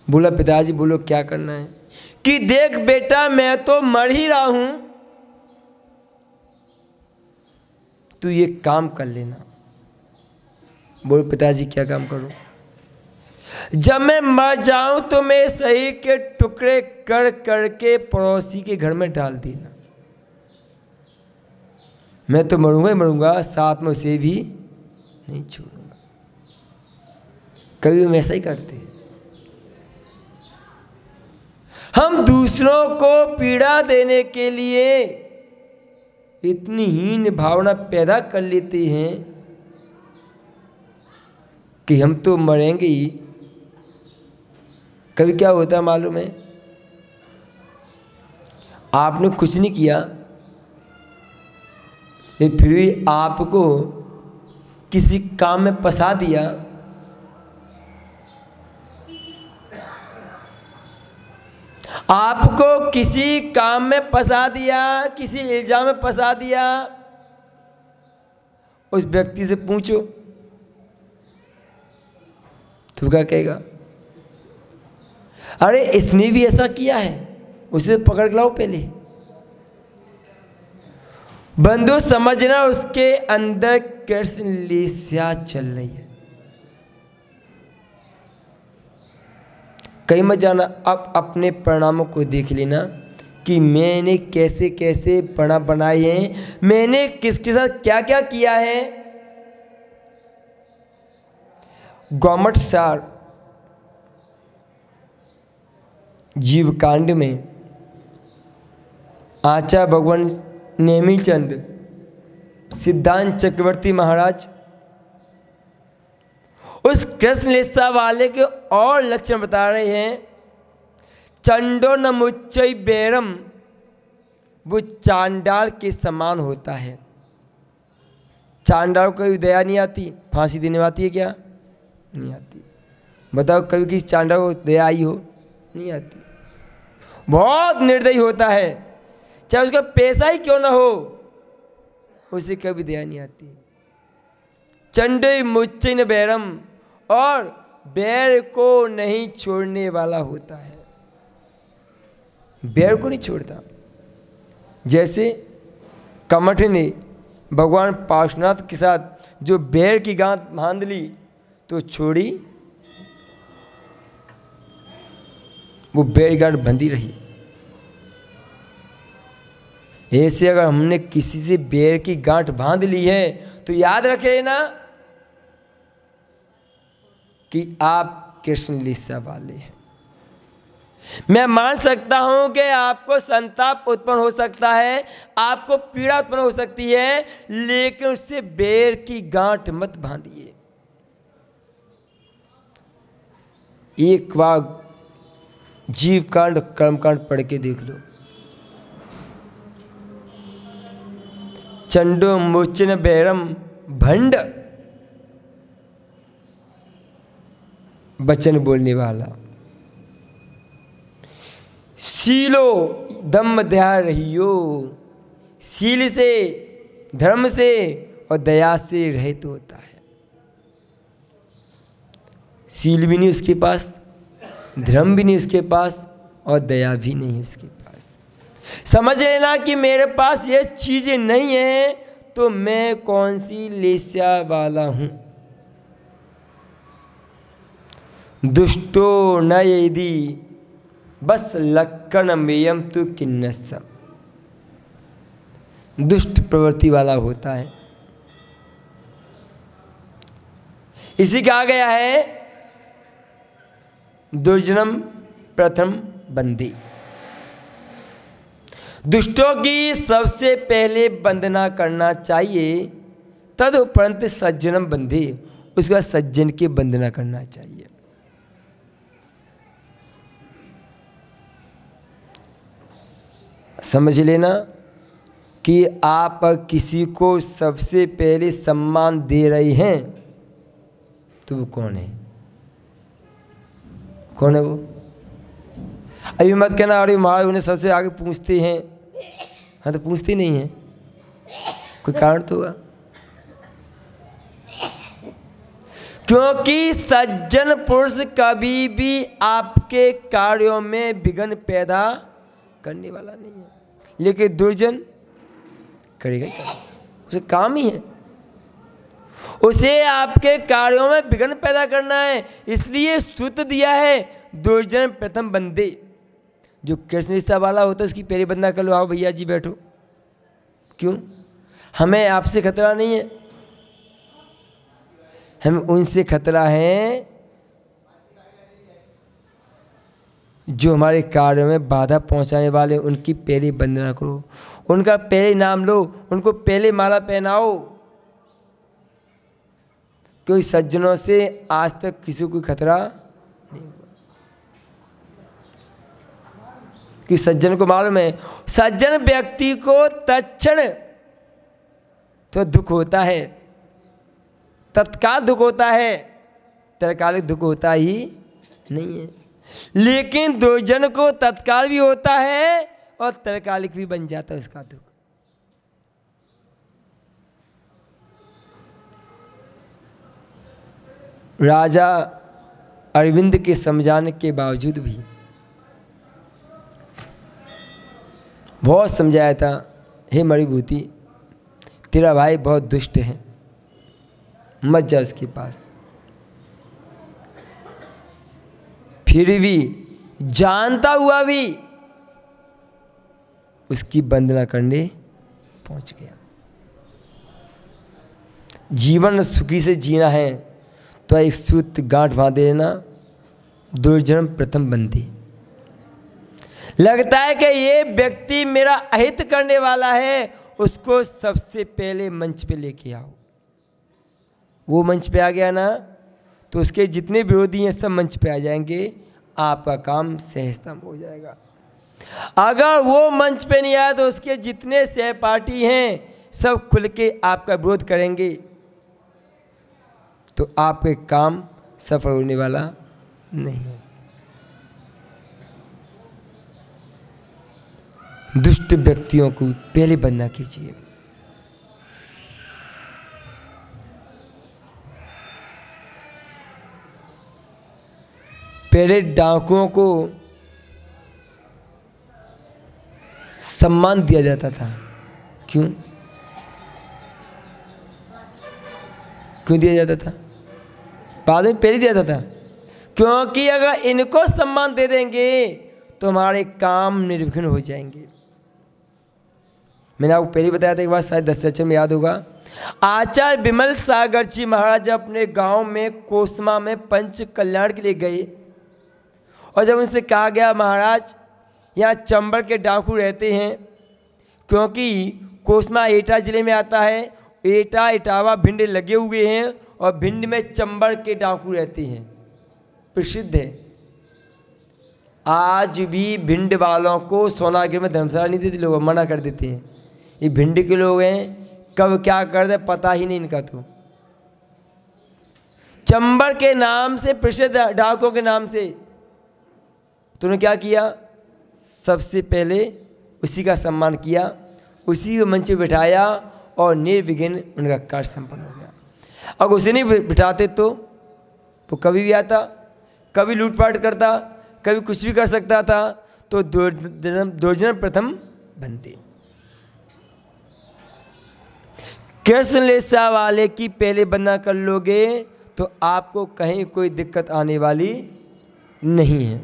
बोला पिताजी बोलो क्या करना है। कि देख बेटा मैं तो मर ही रहा हूं, तू ये काम कर लेना। बोलो पिताजी क्या काम करूं? जब मैं मर जाऊं तो मैं शरीर के टुकड़े कर करके पड़ोसी के घर में डाल देना। मैं तो मरूंगा ही मरूंगा, साथ में उसे भी नहीं छोड़ूंगा। कभी हम ऐसा ही करते हैं। हम दूसरों को पीड़ा देने के लिए इतनी हीन भावना पैदा कर लेते हैं कि हम तो मरेंगे ही। कभी क्या होता है मालूम है, आपने कुछ नहीं किया लेकिन फिर भी आपको किसी काम में फंसा दिया, आपको किसी काम में फंसा दिया, किसी इल्जाम में फंसा दिया। उस व्यक्ति से पूछो तो क्या कहेगा? अरे इसने भी ऐसा किया है, उसे पकड़ के लाओ पहले। बंधु समझना उसके अंदर कृष्ण लीला चल रही है। कहीं मत जाना, अब अपने परिणामों को देख लेना कि मैंने कैसे कैसे परिणाम बनाए हैं, मैंने किसके साथ क्या क्या किया है। गौमठ सार जीवकांड में आचार्य भगवान नेमीचंद सिद्धांत चक्रवर्ती महाराज उस कृष्ण लीला वाले के और लक्षण बता रहे हैं। चंडो न मुच्चई बैरम, वो चांडाल के समान होता है। चांडाल को कभी दया नहीं आती, फांसी देने आती है क्या? नहीं आती। बताओ कभी किसी चांडाल को दया आई हो? नहीं आती। बहुत निर्दयी होता है, चाहे उसका पैसा ही क्यों ना हो, उसे कभी दया नहीं आती। चंडे मुच्चई न बैरम, और बैर को नहीं छोड़ने वाला होता है। बैर को नहीं छोड़ता। जैसे कमठ ने भगवान पार्श्वनाथ के साथ जो बैर की गांठ बांध ली तो छोड़ी, वो बैर की गांठ बंधी रही। ऐसे अगर हमने किसी से बैर की गांठ बांध ली है तो याद रखे ना कि आप कृष्ण लीला वाले हैं। मैं मान सकता हूं कि आपको संताप उत्पन्न हो सकता है, आपको पीड़ा उत्पन्न हो सकती है, लेकिन उससे बैर की गांठ मत बांधिए। एक बार जीवकांड कर्मकांड पढ़ के देख लो। चंडो मुचन बैरम भंड, वचन बोलने वाला। शीलो दम दया रहियो, शील से, धर्म से और दया से रहित होता है। शील भी नहीं उसके पास, धर्म भी नहीं उसके पास और दया भी नहीं उसके पास। समझ लेना कि मेरे पास ये चीजें नहीं है तो मैं कौन सी लीला वाला हूं। दुष्टो न यदि बस लक्कण मेयम तु किन्नस्सम, दुष्ट प्रवृत्ति वाला होता है। इसी कहा गया है दुर्जनम प्रथम बंदी। दुष्टों की सबसे पहले वंदना करना चाहिए, तदुपरांत सज्जनम बंदी, उसके बाद सज्जन की वंदना करना चाहिए। समझ लेना कि आप किसी को सबसे पहले सम्मान दे रहे हैं तो वो कौन है? कौन है वो? अभी मत कहना अरे महाराज उन्हें सबसे आगे पूछते हैं। हाँ तो पूछते नहीं हैं, कोई कारण तो होगा। क्योंकि सज्जन पुरुष कभी भी आपके कार्यों में विघ्न पैदा करने वाला नहीं है, लेकिन दुर्जन करेगा ही करेगा, उसे काम ही है, उसे आपके कार्यों में विघ्न पैदा करना है। इसलिए सूत्र दिया है, दुर्जन प्रथम बंदे। जो कृष्ण निष्ठा वाला होता है उसकी पहली बंदा कर लो, आओ भैया जी बैठो। क्यों? हमें आपसे खतरा नहीं है, हमें उनसे खतरा है जो हमारे कार्यों में बाधा पहुंचाने वाले। उनकी पहली वंदना करो, उनका पहले नाम लो, उनको पहले माला पहनाओ। क्योंकि सज्जनों से आज तक किसी को खतरा नहीं हुआ, कि सज्जन को मालूम है, सज्जन व्यक्ति को तत्क्षण तो दुख होता है, तत्काल दुख होता है, तत्कालिक दुख होता ही नहीं है। लेकिन दुर्जन को तत्काल भी होता है और तत्कालिक भी बन जाता है उसका दुख। राजा अरविंद के समझाने के बावजूद भी बहुत समझाया था, हे मणिभूति तेरा भाई बहुत दुष्ट है, मत जा उसके पास। फिर भी जानता हुआ भी उसकी वंदना करने पहुंच गया। जीवन सुखी से जीना है तो एक सूत्र गांठ बांध देना, दुर्जन प्रथम बंदी। लगता है कि ये व्यक्ति मेरा अहित करने वाला है, उसको सबसे पहले मंच पे लेके आओ। वो मंच पे आ गया ना तो उसके जितने विरोधी हैं सब मंच पे आ जाएंगे, आपका काम सहजतम हो जाएगा। अगर वो मंच पे नहीं आया तो उसके जितने सहपाठी हैं सब खुल के आपका विरोध करेंगे, तो आपके काम सफल होने वाला नहीं। दुष्ट व्यक्तियों को पहले वंदना कीजिए। पहले डाकुओं को सम्मान दिया जाता था। क्यों दिया जाता था? बाद में पहले दिया जाता था, क्योंकि अगर इनको सम्मान दे देंगे तो हमारे काम निर्विघ्न हो जाएंगे। मैंने आपको पहले बताया था, एक बार शायद 10 अक्षर में याद होगा। आचार्य विमल सागर जी महाराज अपने गांव में कोसमा में पंच कल्याण के लिए गए, और जब उनसे कहा गया महाराज यहाँ चंबल के डाकू रहते हैं, क्योंकि कोसमा एटा जिले में आता है, एटा इटावा भिंड लगे हुए हैं, और भिंड में चंबल के डाकू रहते हैं, प्रसिद्ध है। आज भी भिंड वालों को सोनागिर में धर्मशाला नहीं देते, लोग मना कर देते हैं। ये भिंड के लोग हैं, कब क्या कर दे पता ही नहीं इनका। तो चंबल के नाम से प्रसिद्ध डाकुओं के नाम से, तो उन्होंने क्या किया, सबसे पहले उसी का सम्मान किया, उसी को मंच पे बिठाया और निर्विघ्न उनका कार्य संपन्न हो गया। अगर उसे नहीं बिठाते तो कभी भी आता, कभी लूटपाट करता, कभी कुछ भी कर सकता था। तो दुर्जन प्रथम बनते। कृष्ण लेसा वाले की पहले वंदना कर लोगे तो आपको कहीं कोई दिक्कत आने वाली नहीं है।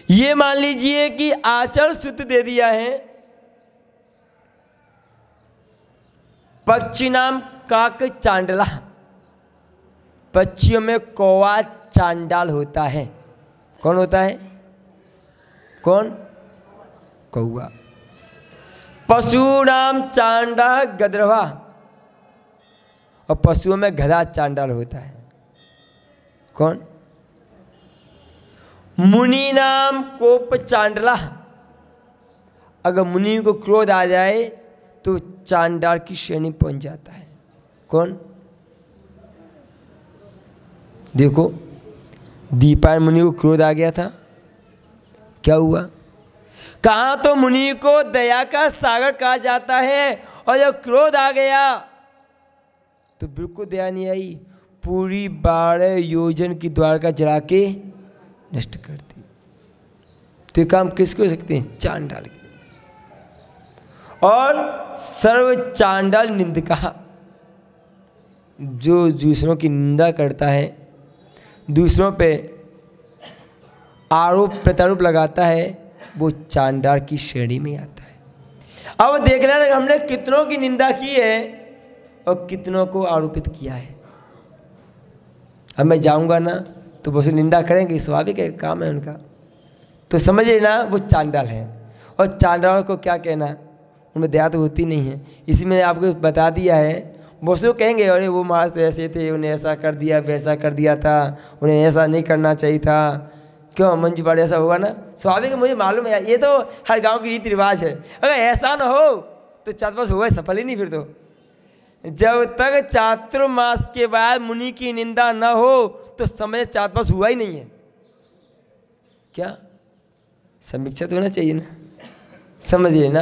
ये मान लीजिए कि आचरण सूत्र दे दिया है, पक्षी नाम काक चांडला, पक्षियों में कौवा चांडाल होता है। कौन होता है? कौन? कौवा। पशु नाम चांडा गदरवा, और पशुओं में गधा चांडाल होता है। कौन? मुनि नाम कोप चांडला, अगर मुनि को क्रोध आ जाए तो चांडाल की श्रेणी पहुंच जाता है। कौन? देखो दीपायन मुनि को क्रोध आ गया था, क्या हुआ? कहा तो मुनि को दया का सागर कहा जाता है, और जब क्रोध आ गया तो बिल्कुल दया नहीं आई, पूरी 12 योजन की द्वारका जला के नष्ट कर दी। तो ये काम किसके हो सकते हैं? चांडाल के। और सर्व चांडाल निंदका, जो दूसरों की निंदा करता है, दूसरों पे आरोप प्रत्यारोप लगाता है, वो चांडाल की श्रेणी में आता है। अब देख लेना हमने कितनों की निंदा की है और कितनों को आरोपित किया है। अब मैं जाऊंगा ना तो वो निंदा करेंगे, स्वाभाविक है, काम है उनका। तो समझिए ना वो चांडाल है। और चांडाल को क्या कहना, उनमें दया तो होती नहीं है। इसी में आपको बता दिया है। बहुत लोग कहेंगे अरे वो महाराज ऐसे थे, उन्हें ऐसा कर दिया, वैसा कर दिया था, उन्हें ऐसा नहीं करना चाहिए था। क्यों मंजू पाड़े ऐसा होगा ना? स्वाभाविक, मुझे मालूम है, ये तो हर गांव की रीति रिवाज है। अगर ऐसा ना हो तो चातुर्मास होगा सफल ही नहीं। फिर तो जब तक चातुर्मास के बाद मुनि की निंदा न हो तो समझ चातुर्मास हुआ ही नहीं है। क्या समीक्षा तो होना चाहिए ना, समझिए ना।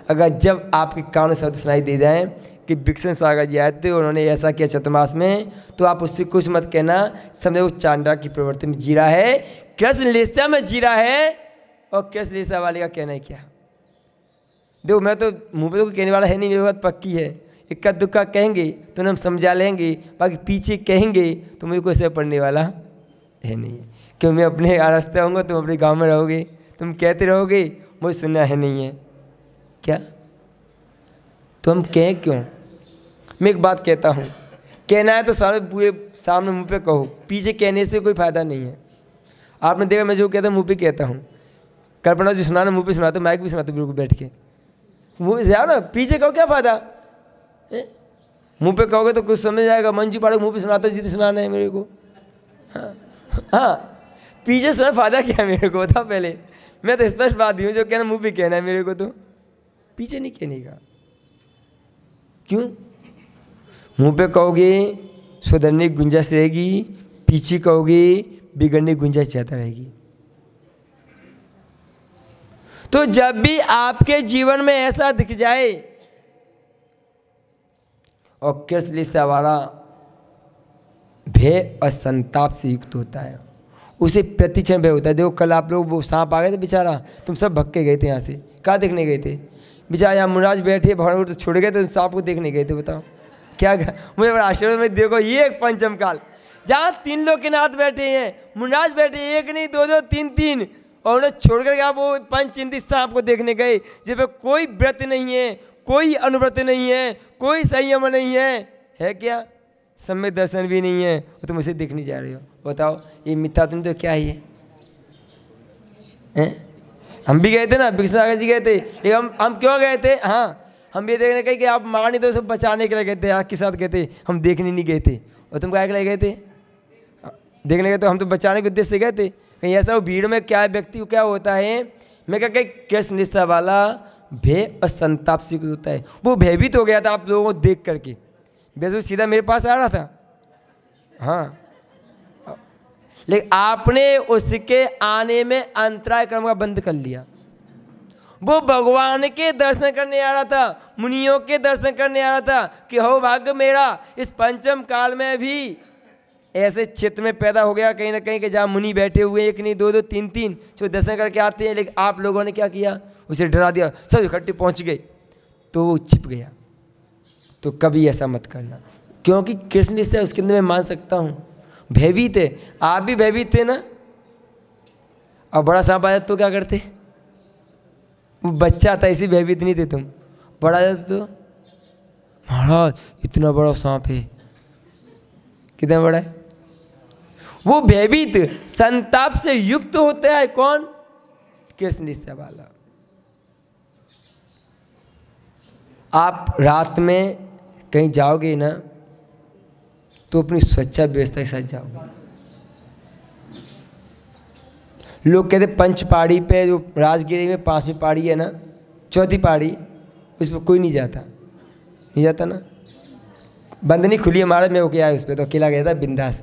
अगर जब आपके कान में शब्द सुनाई दे जाए कि विकसन सागर जी आए थे, उन्होंने ऐसा किया चातुर्मास में, तो आप उससे कुछ मत कहना, समझे वो चांडाल की प्रवृत्ति में जी रहा है, कृष्ण लीला में जी रहा है। और कृष्ण लीला वाले का कहना है क्या? देखो मैं तो मुँह पे तो कहने वाला है नहीं, मेरी बात पक्की है। इक्का दुक्का कहेंगे तो हम समझा लेंगे, बाकी पीछे कहेंगे तो मुझे कोई असर पड़ने वाला है नहीं। क्यों मैं अपने रास्ते आऊँगा, तुम अपने गाँव में रहोगे, तुम कहते रहोगे, मुझे सुनना है नहीं है क्या? तो हम कहें क्यों? मैं एक बात कहता हूँ, कहना है तो सारे पूरे सामने मुंह पे कहो, पीछे कहने से कोई फ़ायदा नहीं है। आपने देखा मैं जो कहता हूँ मुंह पे कहता हूँ, कल्पना जो सुनाना मुंह पे सुनाता, माइक भी सुनाता बिल्कुल बैठ के, मुँह से आओ ना, पीछे कहो क्या फ़ायदा? मुंह पे कहोगे तो कुछ समझ आएगा। मंजू पाड़े मुंह पे सुनाता जितने सुनाना है मेरे को। हाँ पीछे सुना फ़ायदा क्या है मेरे को, बताओ पहले। मैं तो स्पष्ट बात हूँ, जो कहना मुंह पे कहना है मेरे को, तो पीछे नहीं कहने का। क्यों? मुंह पे कहोगे सुधरने की गुंजाइश रहेगी, पीछे कहोगे बिगड़ने की गुंजाइश ज़्यादा रहेगी। तो जब भी आपके जीवन में ऐसा दिख जाए और कृष्ण लीला वाला भय और संताप से युक्त होता है, उसे प्रतिक्षण भय होता है। देखो कल आप लोग वो सांप आ गए थे बेचारा, तुम सब भग के गए थे यहाँ से, कहाँ देखने गए थे? बेचारा यहाँ मुराज बैठे भगवान तो छोड़ गए थे, सांप को देखने गए थे। बताओ क्या? मुझे बड़ा आश्चर्य में, देखो ये एक पंचम काल जहाँ 3 लोग के नाथ बैठे हैं, मुराज बैठे, एक नहीं 2 3, और उन्हें छोड़ कर आप वो पंचचिंती सांप को देखने गए, जिस पर कोई व्रत नहीं है, कोई अनुव्रत नहीं है, कोई संयम नहीं है क्या? सम्यक दर्शन भी नहीं है, वो तुम उसे देखने जा रहे हो। बताओ ये मिथ्या तुम तो क्या है ये? हम भी गए थे ना, विकसन सागर जी गए थे, लेकिन हम क्यों गए थे? हाँ हम ये देखने गए कि आप मार नहीं दो, सब बचाने के लिए गए थे, आपके साथ गए थे, हम देखने नहीं गए थे। और तुम क्या के लिए गए थे? देखने गए तो हम तो बचाने के उद्देश्य से गए थे। कहीं ऐसा वो भीड़ में क्या व्यक्ति को क्या होता है, मैं क्या कृष्ण लीला वाला भय और संताप से होता है। वो भयभीत हो गया था आप लोगों को देख करके, वैसे सीधा मेरे पास आ रहा था। हाँ लेकिन आपने उसके आने में अंतराय कर्म का बंद कर लिया। वो भगवान के दर्शन करने आ रहा था, मुनियों के दर्शन करने आ रहा था कि हो भाग्य मेरा इस पंचम काल में भी ऐसे क्षेत्र में पैदा हो गया कहीं ना कहीं कि जहाँ मुनि बैठे हुए, एक नहीं 2 3 जो दर्शन करके आते हैं। लेकिन आप लोगों ने क्या किया? उसे डरा दिया, सब इकट्ठे पहुँच गए तो वो छिप गया। तो कभी ऐसा मत करना, क्योंकि कृष्ण से उसके अंदर मैं मान सकता हूँ भयभीत है। आप भी भयभीत थे ना? और बड़ा सांप आया तो क्या करते? वो बच्चा था इसी भयभीत नहीं थे तुम। बड़ा जाता तो महाराज इतना बड़ा सांप है, कितना बड़ा है? वो भयभीत संताप से युक्त होता है। कौन? कृष्ण लीला वाला। आप रात में कहीं जाओगे ना तो अपनी सुरक्षा व्यवस्था के साथ जाओगे। लोग कहते पंच पहाड़ी पे, जो राजगिरी में 5वीं पहाड़ी है ना, 4थी पहाड़ी, उस पर कोई नहीं जाता, नहीं जाता ना, बंद नहीं खुली हमारा। मैं होके आया उस पर, तो अकेला गया था बिंदास।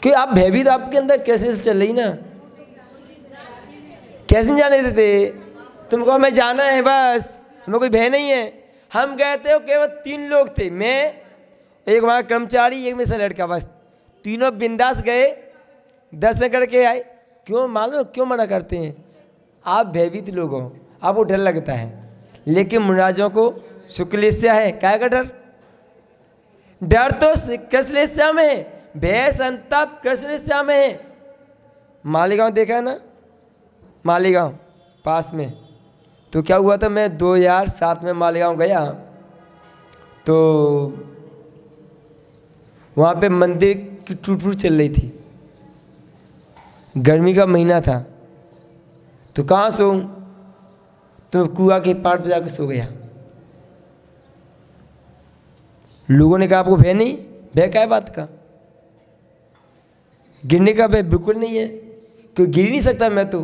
क्योंकि आप भयभीत आपके अंदर कैसे से चल रही ना, कैसे नहीं जाने देते? तुमको मैं जाना है बस, हमें कोई भय नहीं है। हम गए थे, केवल 3 लोग थे, मैं एक वहाँ कर्मचारी, एक में से लड़का, बस तीनों बिंदास गए, दर्शन करके आए। क्यों मालूम क्यों मना करते हैं? आप भयभीत लोग हो, आपको डर लगता है, लेकिन मुनिराजों को शुक्लेश्या है। क्या का डर? डर तो कृष्णेश्या में है, भय संताप कृष्णेश्या में है। मालेगांव देखा है ना, मालेगांव पास में। तो क्या हुआ था, मैं 2007 में मालेगांव गया, तो वहाँ पे मंदिर की टूट चल रही थी, गर्मी का महीना था। तो कहाँ सोऊं? तो कुआं के पार पे जाकर सो गया। लोगों ने कहा आपको भय नहीं? भय क्या है बात का? गिरने का भय बिल्कुल नहीं है, क्यों गिर नहीं सकता मैं तो।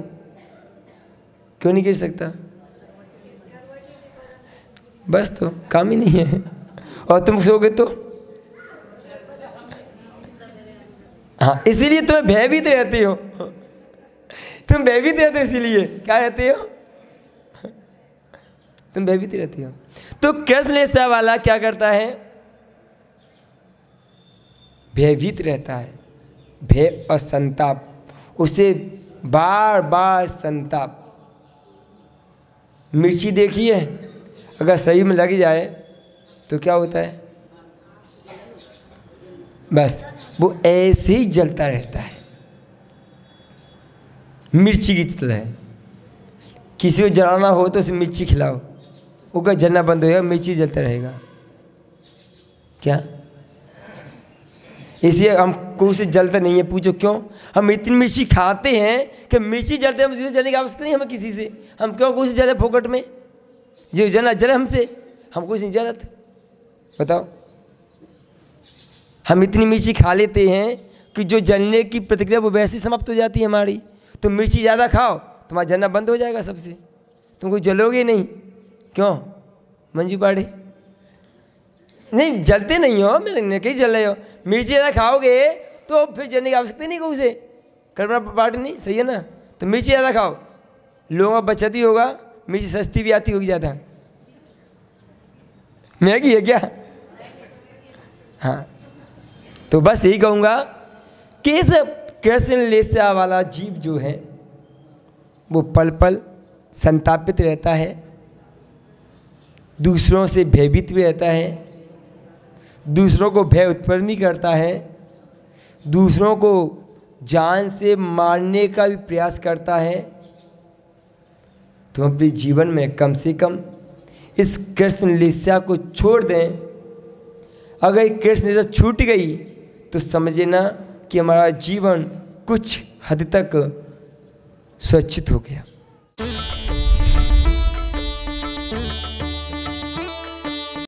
क्यों नहीं गिर सकता? बस तो काम ही नहीं है। और तुम सोओगे तो हाँ, इसीलिए तुम्हें भयभीत रहते हो। तुम भयभीत रहते हो, इसीलिए क्या रहते हो? तुम भयभीत रहते हो। तो कृष्णेश्या वाला क्या करता है? भयभीत रहता है, भय और संताप, उसे बार बार संताप। मिर्ची देखिए, अगर सही में लग जाए तो क्या होता है? बस वो ऐसे ही जलता रहता है, मिर्ची की तरह। किसी को जलाना हो तो उसे मिर्ची खिलाओ, उसका जलना बंद होगा, मिर्ची जलता रहेगा। क्या? इसलिए हमको उसे जलता नहीं है। पूछो क्यों? हम इतनी मिर्ची खाते हैं कि मिर्ची जलते, हम दूसरे जलने की आवश्यकता नहीं हमें किसी से। हम क्यों कुछ जले फोकट में? जो जना जले हमसे, हम कुछ नहीं जलत। बताओ, हम इतनी मिर्ची खा लेते हैं कि जो जलने की प्रतिक्रिया वो वैसे ही समाप्त हो जाती है हमारी। तो मिर्ची ज़्यादा खाओ, तुम्हारा जलना बंद हो जाएगा सबसे, तुम कुछ जलोगे नहीं। क्यों मंजू पाड़े? नहीं जलते नहीं हो, मैंने कहीं जल रहे हो। मिर्ची ज़्यादा खाओगे तो फिर जलने की आवश्यकता नहीं को उसे करना पार्ट नहीं, सही है ना? तो मिर्ची ज़्यादा खाओ, लोगों का बचत ही होगा, मिर्ची सस्ती भी आती होगी ज़्यादा। महंगी है क्या? हाँ, तो बस यही कहूँगा कि इस कृष्णेश्या वाला जीव जो है वो पल पल संतापित रहता है, दूसरों से भयभीत भी रहता है, दूसरों को भय उत्पन्न भी करता है, दूसरों को जान से मारने का भी प्रयास करता है। तो अपने जीवन में कम से कम इस कृष्णेश्या को छोड़ दें। अगर कृष्णेश्या छूट गई तो समझना कि हमारा जीवन कुछ हद तक सुरक्षित हो गया।